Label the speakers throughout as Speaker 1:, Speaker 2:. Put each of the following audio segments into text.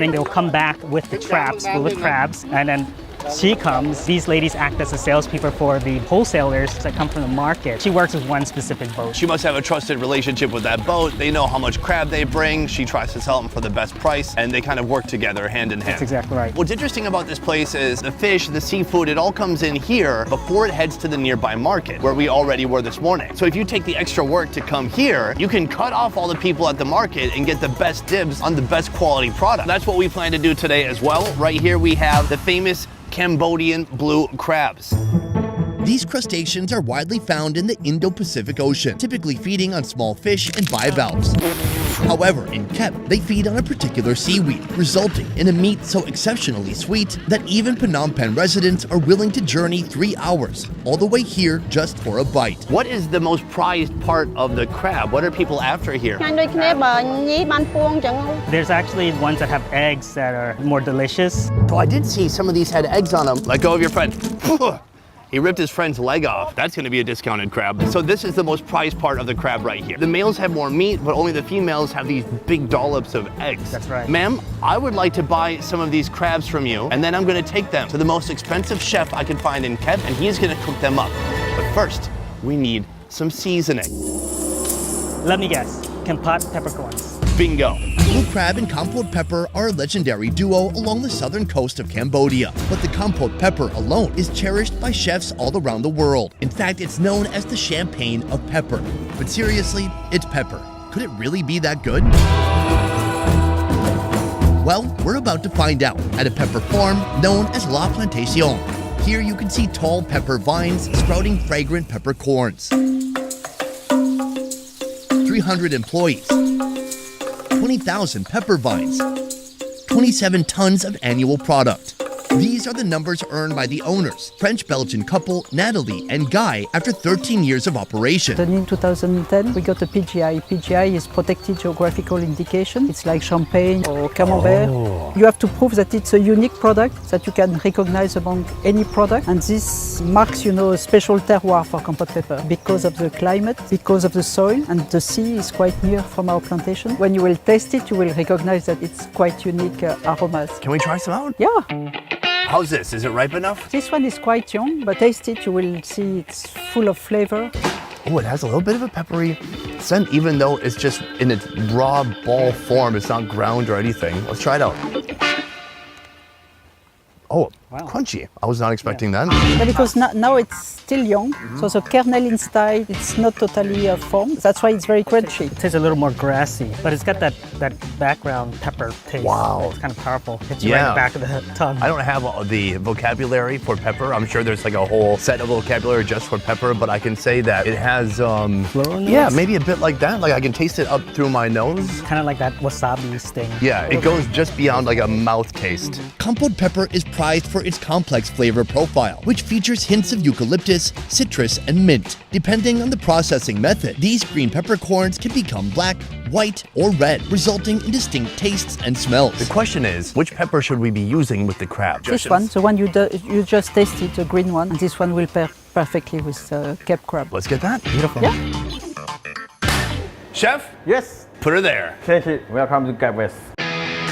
Speaker 1: And they'll come back with the traps full of crabs, and then she comes. These ladies act as the salespeople for the wholesalers that come from the market. She works with one specific boat.
Speaker 2: She must have a trusted relationship with that boat. They know how much crab they bring. She tries to sell them for the best price, and they kind of work together hand in hand.
Speaker 1: That's exactly right.
Speaker 2: What's interesting about this place is the fish, the seafood, it all comes in here before it heads to the nearby market where we already were this morning. So if you take the extra work to come here, you can cut off all the people at the market and get the best dibs on the best quality product. That's what we plan to do today as well. Right here we have the famous Cambodian blue crabs.
Speaker 3: These crustaceans are widely found in the Indo-Pacific Ocean, typically feeding on small fish and bivalves. However, in Kep, they feed on a particular seaweed, resulting in a meat so exceptionally sweet that even Phnom Penh residents are willing to journey 3 hours all the way here just for a bite.
Speaker 2: What is the most prized part of the crab? What are people after here?
Speaker 1: There's actually ones that have eggs that are more delicious.
Speaker 2: Oh, I did see some of these had eggs on them. Let go of your friend. He ripped his friend's leg off. That's gonna be a discounted crab. So this is the most prized part of the crab right here. The males have more meat, but only the females have these big dollops of eggs.
Speaker 1: That's right.
Speaker 2: Ma'am, I would like to buy some of these crabs from you, and then I'm gonna take them to the most expensive chef I can find in Kep, and he's gonna cook them up. But first, we need some seasoning.
Speaker 1: Let me guess, Kampat peppercorns.
Speaker 2: Bingo.
Speaker 3: Blue crab and Kampot pepper are a legendary duo along the southern coast of Cambodia, but the Kampot pepper alone is cherished by chefs all around the world. In fact, it's known as the champagne of pepper. But seriously, it's pepper. Could it really be that good? Well, we're about to find out at a pepper farm known as La Plantation. Here you can see tall pepper vines sprouting fragrant peppercorns. 300 employees. 20,000 pepper vines, 27 tons of annual product. These are the numbers earned by the owners, French-Belgian couple Natalie and Guy, after 13 years of operation.
Speaker 4: Then in 2010, we got a PGI. PGI is Protected Geographical Indication. It's like champagne or camembert. Oh. You have to prove that it's a unique product that you can recognize among any product. And this marks, a special terroir for Kampot pepper because of the climate, because of the soil, and the sea is quite near from our plantation. When you will taste it, you will recognize that it's quite unique aromas.
Speaker 2: Can we try some out?
Speaker 4: Yeah.
Speaker 2: How's this? Is it ripe enough?
Speaker 4: This one is quite young, but taste it, you will see it's full of flavor.
Speaker 2: Oh, it has a little bit of a peppery scent, even though it's just in its raw ball form. It's not ground or anything. Let's try it out. Oh, wow. Crunchy. I was not expecting that.
Speaker 4: But because now it's still young, so the kernel inside, it's not totally formed. That's why it's very crunchy.
Speaker 1: It tastes a little more grassy, but it's got that background pepper taste.
Speaker 2: Wow.
Speaker 1: It's kind of powerful. Hits you right in the back of the tongue.
Speaker 2: I don't have the vocabulary for pepper. I'm sure there's like a whole set of vocabulary just for pepper, but I can say that it has, yeah, maybe a bit like that. Like I can taste it up through my nose.
Speaker 1: Kind of like that wasabi sting.
Speaker 2: Yeah, it goes just beyond like a mouth taste.
Speaker 3: Kampot pepper is prized for its complex flavor profile, which features hints of eucalyptus, citrus, and mint. Depending on the processing method, these green peppercorns can become black, white, or red, resulting in distinct tastes and smells.
Speaker 2: The question is, which pepper should we be using with the crab?
Speaker 4: This one, the one you just tasted, the green one, and this one will pair perfectly with Cape crab.
Speaker 2: Let's get that.
Speaker 1: Beautiful.
Speaker 4: Yeah.
Speaker 2: Chef?
Speaker 5: Yes.
Speaker 2: Put her there.
Speaker 5: Thank you. Welcome to Cape West.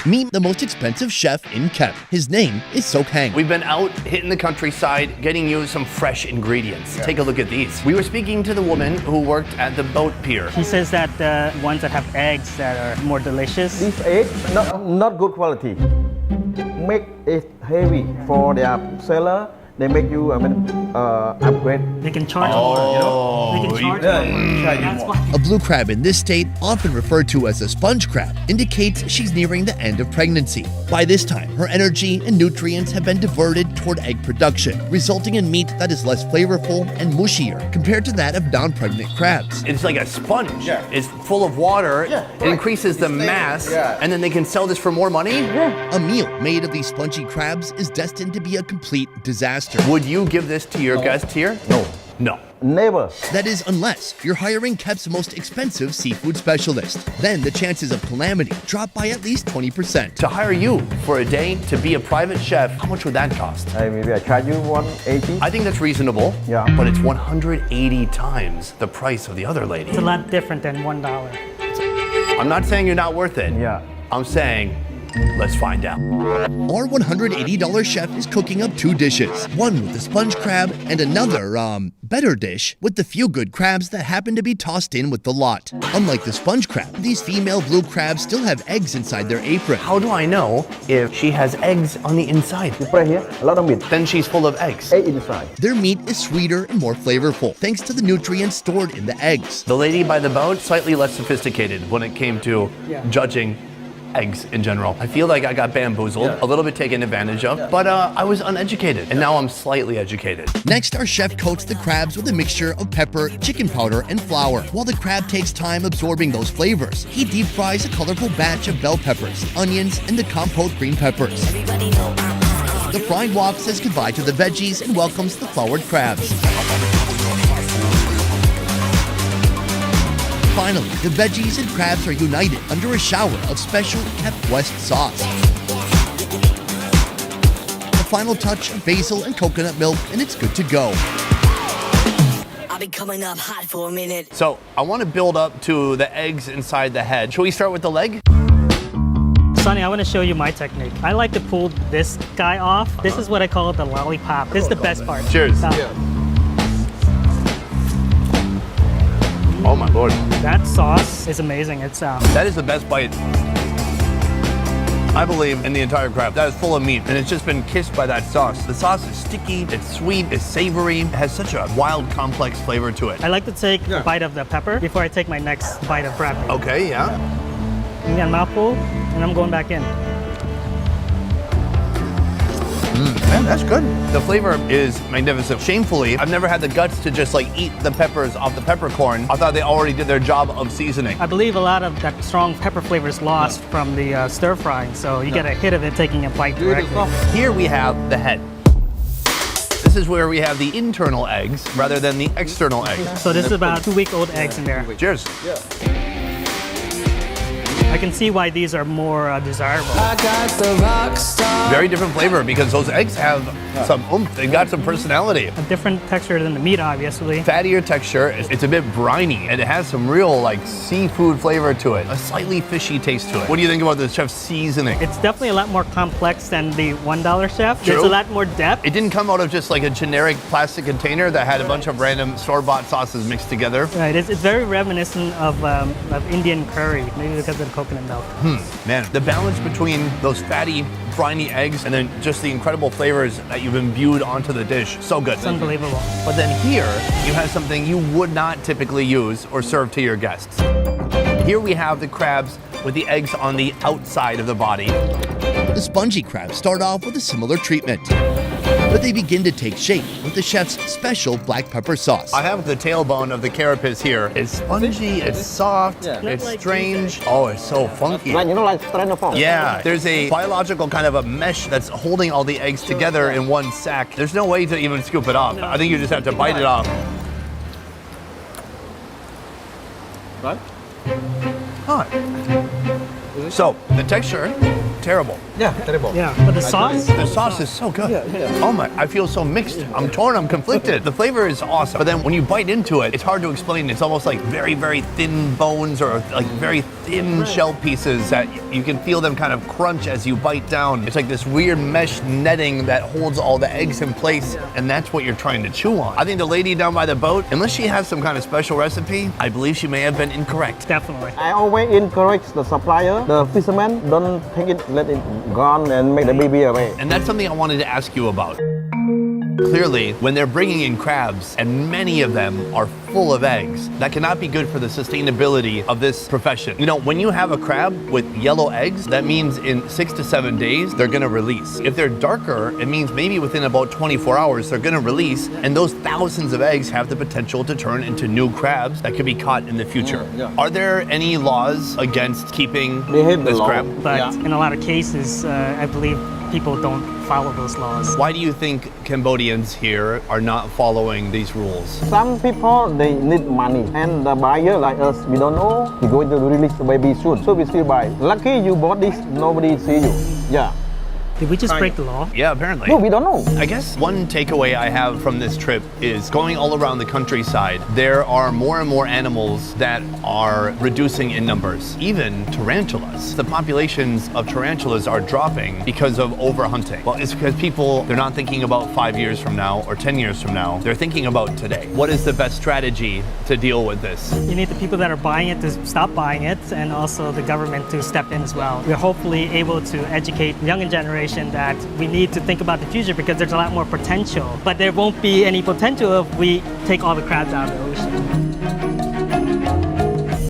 Speaker 3: Meet the most expensive chef in Kep. His name is Sok Hang.
Speaker 2: We've been out hitting the countryside, getting you some fresh ingredients. Yeah. Take a look at these. We were speaking to the woman who worked at the boat pier.
Speaker 1: He says that the ones that have eggs that are more delicious.
Speaker 5: These eggs, not good quality. Make it heavy for their seller. They make you upgrade.
Speaker 1: They can charge more, They can charge more. That's why.
Speaker 3: A blue crab in this state, often referred to as a sponge crab, indicates she's nearing the end of pregnancy. By this time, her energy and nutrients have been diverted toward egg production, resulting in meat that is less flavorful and mushier compared to that of non-pregnant crabs.
Speaker 2: It's like a sponge. Yeah. It's full of water. Yeah. It increases the mass, and then they can sell this for more money?
Speaker 3: Yeah. A meal made of these spongy crabs is destined to be a complete disaster.
Speaker 2: Would you give this to your guests here?
Speaker 5: No.
Speaker 2: No.
Speaker 5: Never.
Speaker 3: That is, unless you're hiring Kep's most expensive seafood specialist. Then the chances of calamity drop by at least 20%.
Speaker 2: To hire you for a day to be a private chef, how much would that cost?
Speaker 5: Maybe I charge you 180.
Speaker 2: I think that's reasonable.
Speaker 5: Yeah.
Speaker 2: But it's 180 times the price of the other lady.
Speaker 1: It's a lot different than $1.
Speaker 2: I'm not saying you're not worth it.
Speaker 5: Yeah.
Speaker 2: I'm saying Let's find out.
Speaker 3: Our $180 chef is cooking up 2 dishes, one with the sponge crab and another, better dish with the few good crabs that happen to be tossed in with the lot. Unlike the sponge crab, these female blue crabs still have eggs inside their apron.
Speaker 2: How do I know if she has eggs on the inside?
Speaker 5: You put it here, a lot of meat.
Speaker 2: Then she's full of eggs.
Speaker 5: Egg inside.
Speaker 3: Their meat is sweeter and more flavorful, thanks to the nutrients stored in the eggs.
Speaker 2: The lady by the boat, slightly less sophisticated when it came to judging eggs in general. I feel like I got bamboozled, a little bit taken advantage of, but I was uneducated, and now I'm slightly educated.
Speaker 3: Next, our chef coats the crabs with a mixture of pepper, chicken powder, and flour. While the crab takes time absorbing those flavors, he deep fries a colorful batch of bell peppers, onions, and the compote green peppers. The fried wok says goodbye to the veggies and welcomes the floured crabs. Finally, the veggies and crabs are united under a shower of special Kep West sauce. The final touch of basil and coconut milk, and it's good to go.
Speaker 6: I'll be coming up hot for a minute.
Speaker 2: So I want to build up to the eggs inside the head. Shall we start with the leg?
Speaker 1: Sonny, I want to show you my technique. I like to pull this guy off. This is what I call the lollipop. This is the best part.
Speaker 2: Cheers. Oh my Lord.
Speaker 1: That sauce is amazing. It's
Speaker 2: That is the best bite, I believe, in the entire crab. That is full of meat, and it's just been kissed by that sauce. The sauce is sticky, it's sweet, it's savory, it has such a wild, complex flavor to it.
Speaker 1: I like to take a bite of the pepper before I take my next bite of crab meat.
Speaker 2: Okay, yeah.
Speaker 1: Give me a mouthful, and I'm going back in.
Speaker 2: Man, that's good. The flavor is magnificent. Shamefully, I've never had the guts to just like eat the peppers off the peppercorn. I thought they already did their job of seasoning.
Speaker 1: I believe a lot of that strong pepper flavor is lost from the stir frying, so you get a hit of it taking a bite directly.
Speaker 2: Here we have the head. This is where we have the internal eggs rather than the external eggs.
Speaker 1: So this is about 2-week-old eggs in there.
Speaker 2: Cheers.
Speaker 1: I can see why these are more desirable.
Speaker 2: Very different flavor because those eggs have some oomph. They've got some personality.
Speaker 1: A different texture than the meat, obviously.
Speaker 2: Fattier texture. It's a bit briny, and it has some real like seafood flavor to it. A slightly fishy taste to it. What do you think about the chef's seasoning?
Speaker 1: It's definitely a lot more complex than the $1 chef.
Speaker 2: True.
Speaker 1: There's a lot more depth.
Speaker 2: It didn't come out of just like a generic plastic container that had a bunch of random store-bought sauces mixed together.
Speaker 1: Right, it's very reminiscent of Indian curry, maybe because of the coconut milk.
Speaker 2: Man, the balance between those fatty, briny eggs and then just the incredible flavors that you've imbued onto the dish. So good.
Speaker 1: It's unbelievable.
Speaker 2: But then here, you have something you would not typically use or serve to your guests. Here we have the crabs with the eggs on the outside of the body.
Speaker 3: The spongy crabs start off with a similar treatment, but they begin to take shape with the chef's special black pepper sauce.
Speaker 2: I have the tailbone of the carapace here. It's spongy, it's soft, it's strange. Oh, it's so funky.
Speaker 5: Like, you know, like styrofoam.
Speaker 2: Yeah, there's a biological kind of a mesh that's holding all the eggs together in one sack. There's no way to even scoop it off. I think you just have to bite it off.
Speaker 5: Right?
Speaker 2: Huh. So, the texture, terrible.
Speaker 5: Yeah, terrible.
Speaker 1: Yeah, but the sauce?
Speaker 2: The sauce is so good. Oh my, I feel so mixed. I'm torn, I'm conflicted. The flavor is awesome, but then when you bite into it, it's hard to explain. It's almost like very, very thin bones or like very thin shell pieces that you can feel them kind of crunch as you bite down. It's like this weird mesh netting that holds all the eggs in place, and that's what you're trying to chew on. I think the lady down by the boat, unless she has some kind of special recipe, I believe she may have been incorrect.
Speaker 1: Definitely.
Speaker 5: I always encourage the supplier, the fisherman, don't take it, let it gone and make the baby away.
Speaker 2: And that's something I wanted to ask you about. Clearly, when they're bringing in crabs, and many of them are full of eggs, that cannot be good for the sustainability of this profession. You know, when you have a crab with yellow eggs, that means in 6 to 7 days, they're gonna release. If they're darker, it means maybe within about 24 hours, they're gonna release, and those thousands of eggs have the potential to turn into new crabs that could be caught in the future. Are there any laws against keeping
Speaker 5: They have the
Speaker 2: this
Speaker 5: law.
Speaker 2: crab?
Speaker 1: But in a lot of cases, I believe people don't follow those laws.
Speaker 2: Why do you think Cambodians here are not following these rules?
Speaker 5: Some people, they need money, and the buyer like us, we don't know, we're going to release the baby soon, so we still buy. Lucky you bought this, nobody see you. Yeah.
Speaker 1: Did we just break the law?
Speaker 2: Yeah, apparently.
Speaker 5: No, we don't know.
Speaker 2: I guess one takeaway I have from this trip is going all around the countryside, there are more and more animals that are reducing in numbers, even tarantulas. The populations of tarantulas are dropping because of overhunting. Well, it's because people, they're not thinking about 5 years from now or 10 years from now. They're thinking about today. What is the best strategy to deal with this?
Speaker 1: You need the people that are buying it to stop buying it, and also the government to step in as well. We're hopefully able to educate the younger generation that we need to think about the future because there's a lot more potential. But there won't be any potential if we take all the crabs out of the ocean.